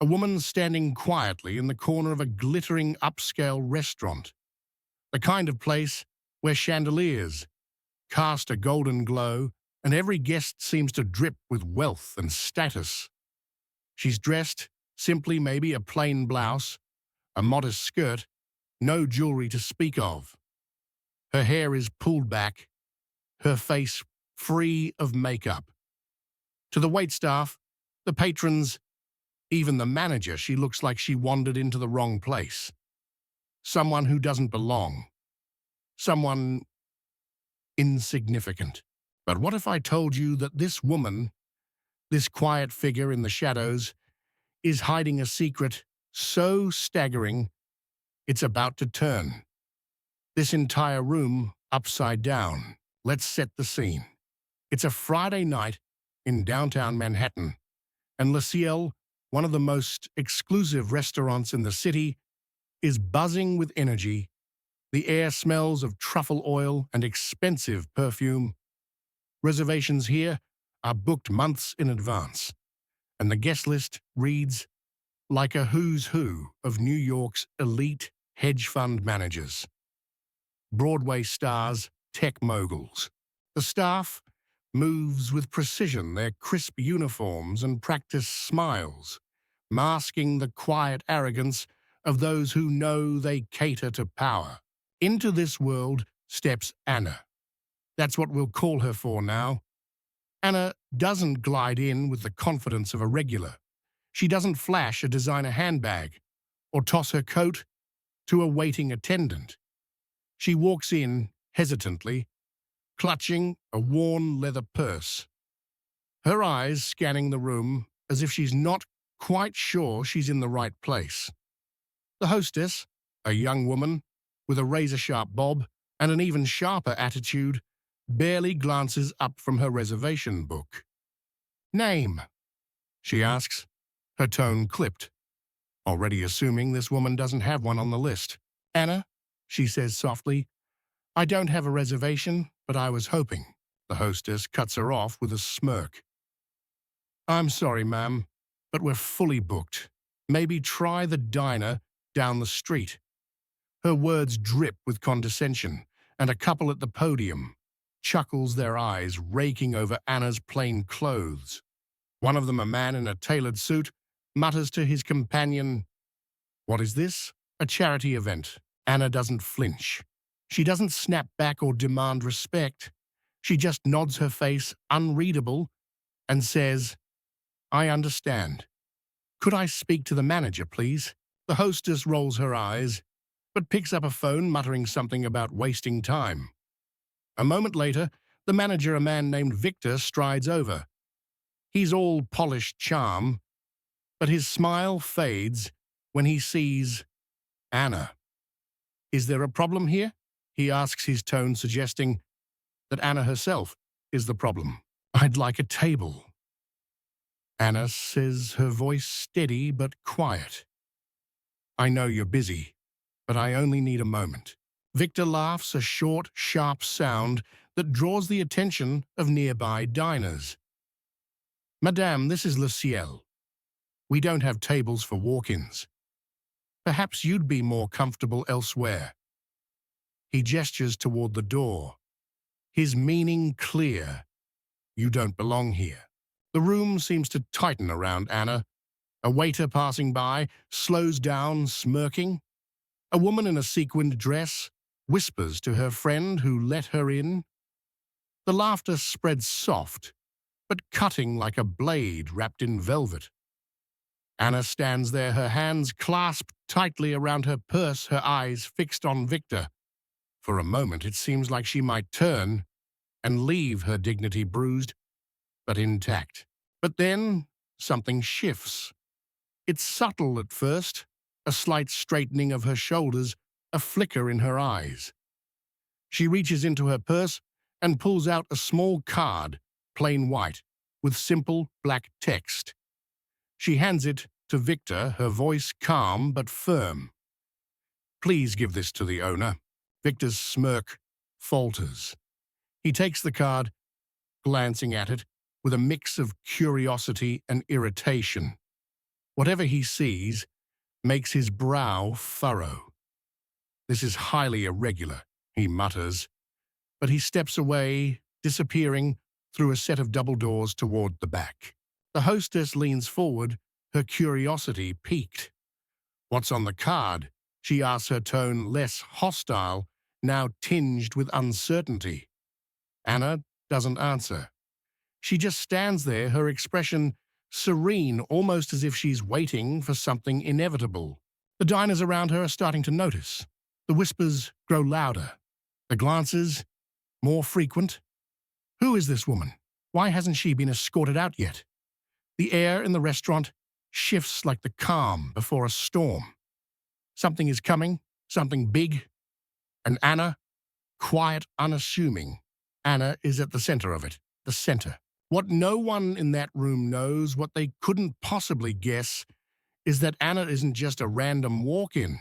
A woman standing quietly in the corner of a glittering upscale restaurant, the kind of place where chandeliers cast a golden glow and every guest seems to drip with wealth and status. She's dressed simply, maybe a plain blouse, a modest skirt, no jewelry to speak of. Her hair is pulled back, her face free of makeup. To the waitstaff, the patrons, even the manager, she looks like she wandered into the wrong place. Someone who doesn't belong. Someone insignificant. But what if I told you that this woman, this quiet figure in the shadows, is hiding a secret so staggering it's about to turn this entire room upside down? Let's set the scene. It's a Friday night in downtown Manhattan, and Le Ciel, one of the most exclusive restaurants in the city, is buzzing with energy. The air smells of truffle oil and expensive perfume. Reservations here are booked months in advance, and the guest list reads like a who's who of New York's elite hedge fund managers, Broadway stars, tech moguls. The staff moves with precision, their crisp uniforms and practiced smiles, masking the quiet arrogance of those who know they cater to power. Into this world steps Anna. That's what we'll call her for now. Anna doesn't glide in with the confidence of a regular. She doesn't flash a designer handbag or toss her coat to a waiting attendant. She walks in hesitantly, clutching a worn leather purse, her eyes scanning the room as if she's not quite sure she's in the right place. The hostess, a young woman with a razor-sharp bob and an even sharper attitude, barely glances up from her reservation book. "Name?" she asks, her tone clipped, already assuming this woman doesn't have one on the list. "Anna," she says softly. "I don't have a reservation, but I was hoping." The hostess cuts her off with a smirk. "I'm sorry, ma'am, but we're fully booked. Maybe try the diner down the street." Her words drip with condescension, and a couple at the podium chuckles, their eyes raking over Anna's plain clothes. One of them, a man in a tailored suit, mutters to his companion, "What is this? A charity event." Anna doesn't flinch. She doesn't snap back or demand respect. She just nods her face, unreadable, and says, "I understand. Could I speak to the manager, please?" The hostess rolls her eyes, but picks up a phone, muttering something about wasting time. A moment later, the manager, a man named Victor, strides over. He's all polished charm, but his smile fades when he sees Anna. "Is there a problem here?" he asks, his tone suggesting that Anna herself is the problem. "I'd like a table," Anna says, her voice steady but quiet. "I know you're busy, but I only need a moment." Victor laughs, a short, sharp sound that draws the attention of nearby diners. "Madame, this is Le Ciel. We don't have tables for walk-ins. Perhaps you'd be more comfortable elsewhere." He gestures toward the door, his meaning clear. "You don't belong here." The room seems to tighten around Anna. A waiter passing by slows down, smirking. A woman in a sequined dress whispers to her friend who let her in. The laughter spreads soft, but cutting like a blade wrapped in velvet. Anna stands there, her hands clasped tightly around her purse, her eyes fixed on Victor. For a moment, it seems like she might turn and leave her dignity bruised, but intact. But then something shifts. It's subtle at first, a slight straightening of her shoulders, a flicker in her eyes. She reaches into her purse and pulls out a small card, plain white, with simple black text. She hands it to Victor, her voice calm but firm. "Please give this to the owner." Victor's smirk falters. He takes the card, glancing at it with a mix of curiosity and irritation. Whatever he sees makes his brow furrow. This is highly irregular, he mutters, but he steps away, disappearing through a set of double doors toward the back. The hostess leans forward, her curiosity piqued. "What's on the card?" she asks, her tone less hostile, now tinged with uncertainty. Anna doesn't answer. She just stands there, her expression serene, almost as if she's waiting for something inevitable. The diners around her are starting to notice. The whispers grow louder, the glances more frequent. Who is this woman? Why hasn't she been escorted out yet? The air in the restaurant shifts like the calm before a storm. Something is coming, something big, and Anna, quiet, unassuming. Anna is at the center of it, the center. What no one in that room knows, what they couldn't possibly guess, is that Anna isn't just a random walk-in.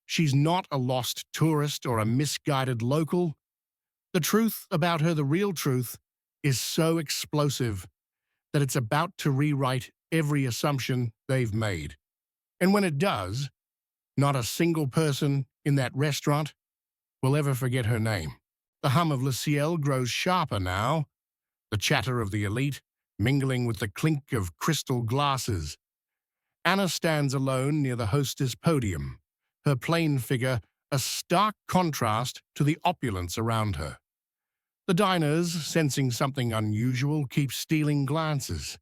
She's not a lost tourist or a misguided local. The truth about her, the real truth, is so explosive that it's about to rewrite every assumption they've made. And when it does, not a single person in that restaurant will ever forget her name. The hum of Le Ciel grows sharper now, the chatter of the elite mingling with the clink of crystal glasses. Anna stands alone near the hostess podium, her plain figure a stark contrast to the opulence around her. The diners, sensing something unusual, keep stealing glances.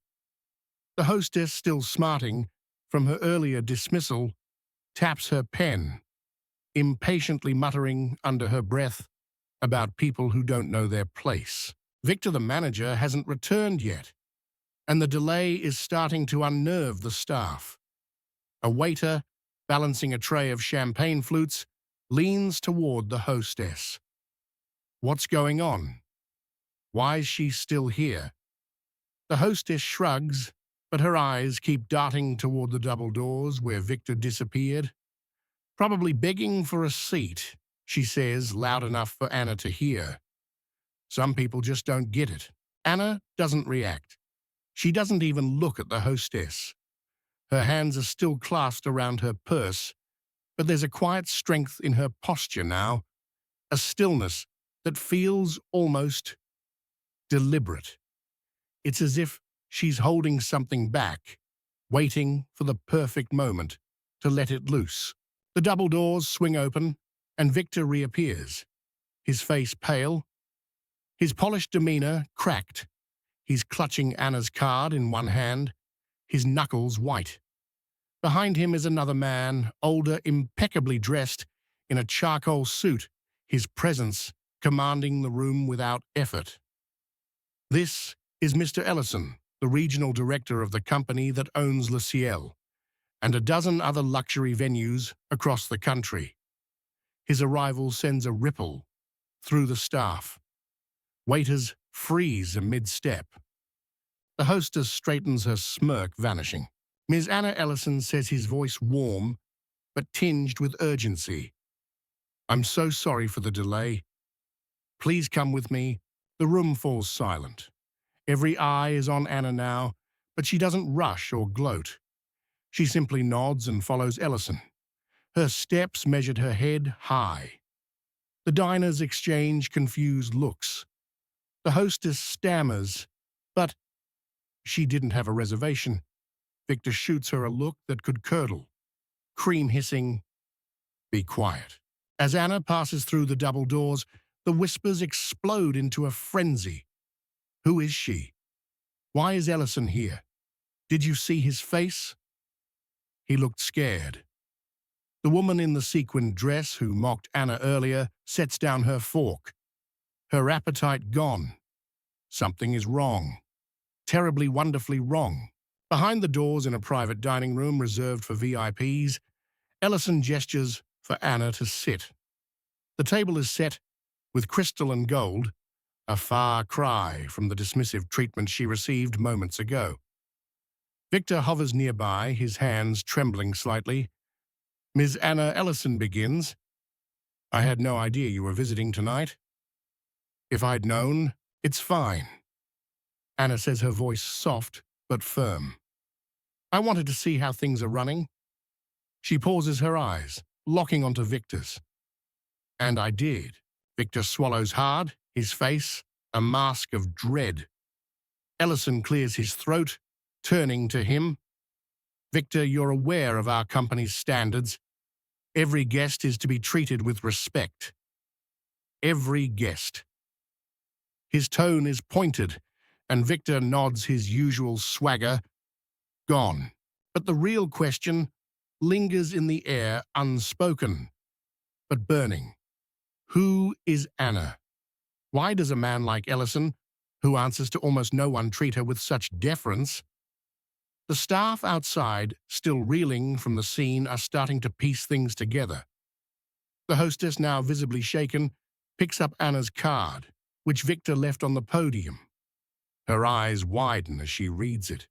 The hostess, still smarting from her earlier dismissal, taps her pen, impatiently muttering under her breath about people who don't know their place. Victor, the manager, hasn't returned yet, and the delay is starting to unnerve the staff. A waiter, balancing a tray of champagne flutes, leans toward the hostess. What's going on? Why is she still here? The hostess shrugs, but her eyes keep darting toward the double doors where Victor disappeared. Probably begging for a seat, she says, loud enough for Anna to hear. Some people just don't get it. Anna doesn't react. She doesn't even look at the hostess. Her hands are still clasped around her purse, but there's a quiet strength in her posture now, a stillness that feels almost deliberate. It's as if she's holding something back, waiting for the perfect moment to let it loose. The double doors swing open, and Victor reappears, his face pale, his polished demeanor cracked. He's clutching Anna's card in one hand, his knuckles white. Behind him is another man, older, impeccably dressed in a charcoal suit, his presence commanding the room without effort. This is Mr. Ellison, the regional director of the company that owns Le Ciel, and a dozen other luxury venues across the country. His arrival sends a ripple through the staff. Waiters freeze amid-step. The hostess straightens her smirk, vanishing. Ms. Anna Ellison says, his voice warm, but tinged with urgency. "I'm so sorry for the delay. Please come with me." The room falls silent. Every eye is on Anna now, but she doesn't rush or gloat. She simply nods and follows Ellison. Her steps measured her head high. The diners exchange confused looks. The hostess stammers, but she didn't have a reservation. Victor shoots her a look that could curdle. Cream hissing, "Be quiet." As Anna passes through the double doors, the whispers explode into a frenzy. Who is she? Why is Ellison here? Did you see his face? He looked scared. The woman in the sequined dress who mocked Anna earlier sets down her fork. Her appetite gone. Something is wrong. Terribly, wonderfully wrong. Behind the doors in a private dining room reserved for VIPs, Ellison gestures for Anna to sit. The table is set with crystal and gold, a far cry from the dismissive treatment she received moments ago. Victor hovers nearby, his hands trembling slightly. Ms. Anna Ellison begins. "I had no idea you were visiting tonight. If I'd known, it's fine." Anna says, her voice soft but firm. I wanted to see how things are running. She pauses her eyes, locking onto Victor's. And I did. Victor swallows hard, his face a mask of dread. Ellison clears his throat, turning to him. Victor, you're aware of our company's standards. Every guest is to be treated with respect. Every guest. His tone is pointed, and Victor nods his usual swagger. Gone. But the real question lingers in the air, unspoken, but burning. Who is Anna? Why does a man like Ellison, who answers to almost no one, treat her with such deference? The staff outside, still reeling from the scene, are starting to piece things together. The hostess, now visibly shaken, picks up Anna's card, which Victor left on the podium. Her eyes widen as she reads it.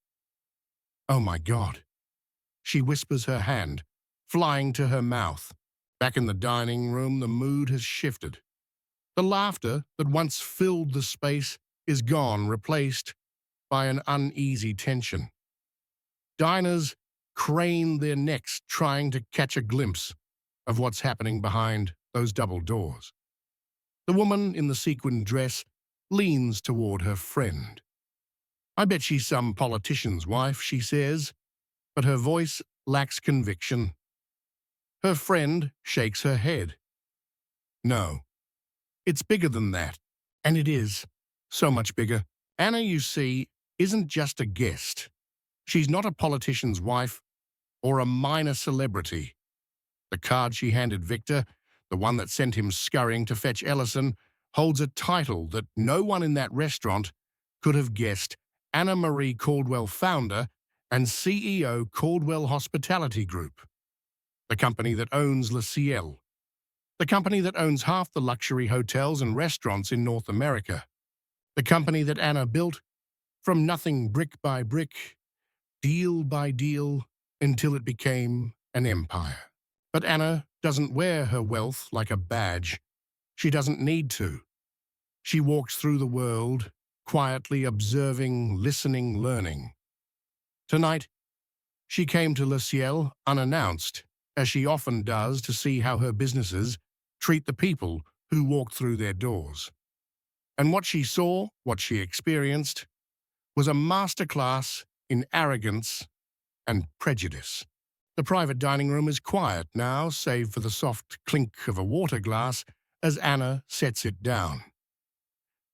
Oh my God. She whispers, her hand flying to her mouth. Back in the dining room, the mood has shifted. The laughter that once filled the space is gone, replaced by an uneasy tension. Diners crane their necks, trying to catch a glimpse of what's happening behind those double doors. The woman in the sequined dress leans toward her friend. I bet she's some politician's wife, she says, but her voice lacks conviction. Her friend shakes her head. No, it's bigger than that, and it is so much bigger. Anna, you see, isn't just a guest. She's not a politician's wife or a minor celebrity. The card she handed Victor, the one that sent him scurrying to fetch Ellison, holds a title that no one in that restaurant could have guessed. Anna Marie Caldwell, founder and CEO, Caldwell Hospitality Group, the company that owns Le Ciel, the company that owns half the luxury hotels and restaurants in North America, the company that Anna built from nothing, brick by brick, deal by deal, until it became an empire. But Anna doesn't wear her wealth like a badge. She doesn't need to. She walks through the world, quietly observing, listening, learning. Tonight, she came to Le Ciel unannounced, as she often does, to see how her businesses treat the people who walk through their doors. And what she saw, what she experienced, was a masterclass in arrogance and prejudice. The private dining room is quiet now, save for the soft clink of a water glass as Anna sets it down.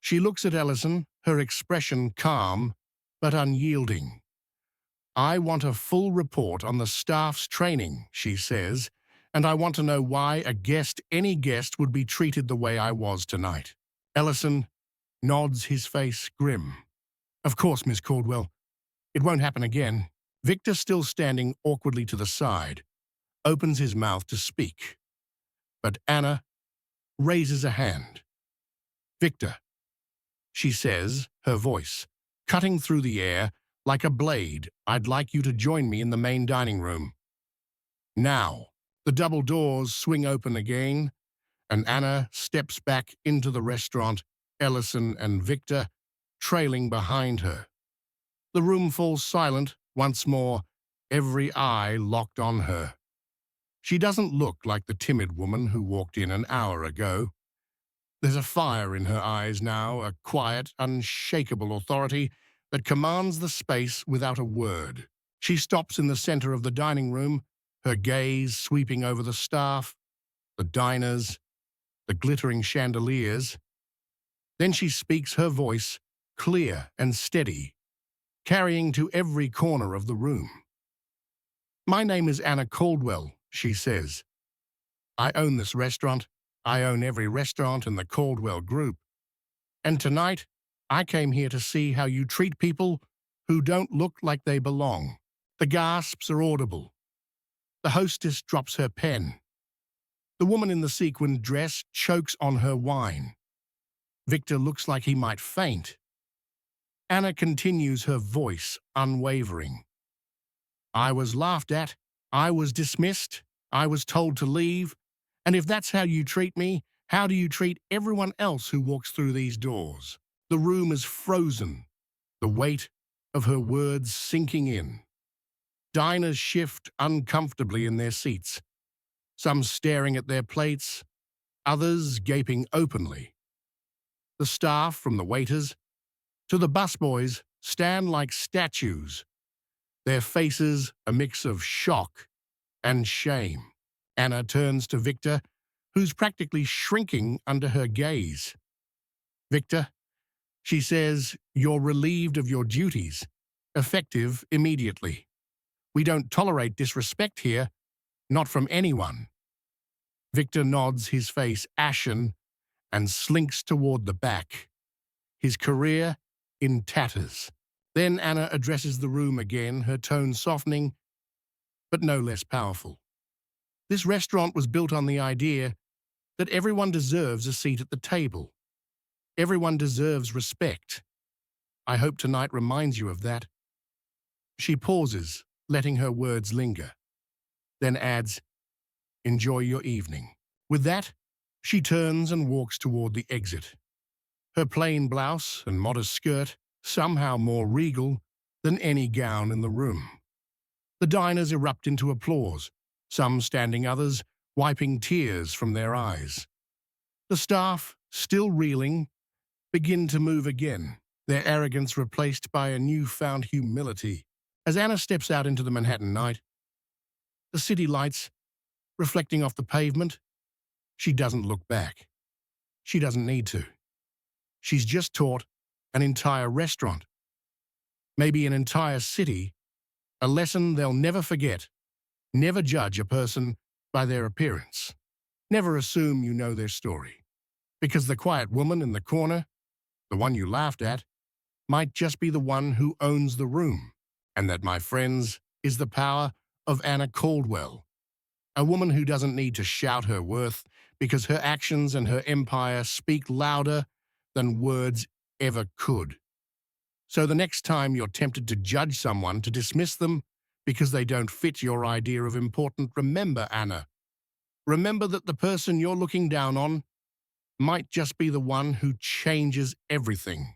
She looks at Ellison, her expression calm but unyielding. I want a full report on the staff's training, she says, and I want to know why any guest, would be treated the way I was tonight. Ellison nods, his face grim. Of course, Miss Caldwell. It won't happen again. Victor, still standing awkwardly to the side, opens his mouth to speak. But Anna raises a hand. Victor, she says, her voice cutting through the air like a blade, I'd like you to join me in the main dining room. Now, the double doors swing open again, and Anna steps back into the restaurant, Ellison and Victor trailing behind her. The room falls silent once more, every eye locked on her. She doesn't look like the timid woman who walked in an hour ago. There's a fire in her eyes now, a quiet, unshakable authority that commands the space without a word. She stops in the center of the dining room, her gaze sweeping over the staff, the diners, the glittering chandeliers. Then she speaks, her voice clear and steady, carrying to every corner of the room. My name is Anna Caldwell, she says. I own this restaurant. I own every restaurant in the Caldwell Group. And tonight, I came here to see how you treat people who don't look like they belong. The gasps are audible. The hostess drops her pen. The woman in the sequined dress chokes on her wine. Victor looks like he might faint. Anna continues, her voice unwavering. I was laughed at. I was dismissed. I was told to leave. And if that's how you treat me, how do you treat everyone else who walks through these doors? The room is frozen, the weight of her words sinking in. Diners shift uncomfortably in their seats, some staring at their plates, others gaping openly. The staff, from the waiters to the busboys, stand like statues, their faces a mix of shock and shame. Anna turns to Victor, who's practically shrinking under her gaze. "Victor," she says, "you're relieved of your duties, effective immediately. We don't tolerate disrespect here, not from anyone." Victor nods, his face ashen, and slinks toward the back, his career in tatters. Then Anna addresses the room again, her tone softening, but no less powerful. "This restaurant was built on the idea that everyone deserves a seat at the table. Everyone deserves respect. I hope tonight reminds you of that." She pauses, letting her words linger, then adds, "Enjoy your evening." With that, she turns and walks toward the exit, her plain blouse and modest skirt somehow more regal than any gown in the room. The diners erupt into applause, some standing, others wiping tears from their eyes. The staff, still reeling, begin to move again, their arrogance replaced by a newfound humility. As Anna steps out into the Manhattan night, the city lights reflecting off the pavement, she doesn't look back. She doesn't need to. She's just taught an entire restaurant, maybe an entire city, a lesson they'll never forget. Never judge a person by their appearance. Never assume you know their story, because the quiet woman in the corner, the one you laughed at, might just be the one who owns the room. And that, my friends, is the power of Anna Caldwell, a woman who doesn't need to shout her worth because her actions and her empire speak louder than words ever could. So the next time you're tempted to judge someone, to dismiss them because they don't fit your idea of important, remember, Anna. Remember that the person you're looking down on might just be the one who changes everything.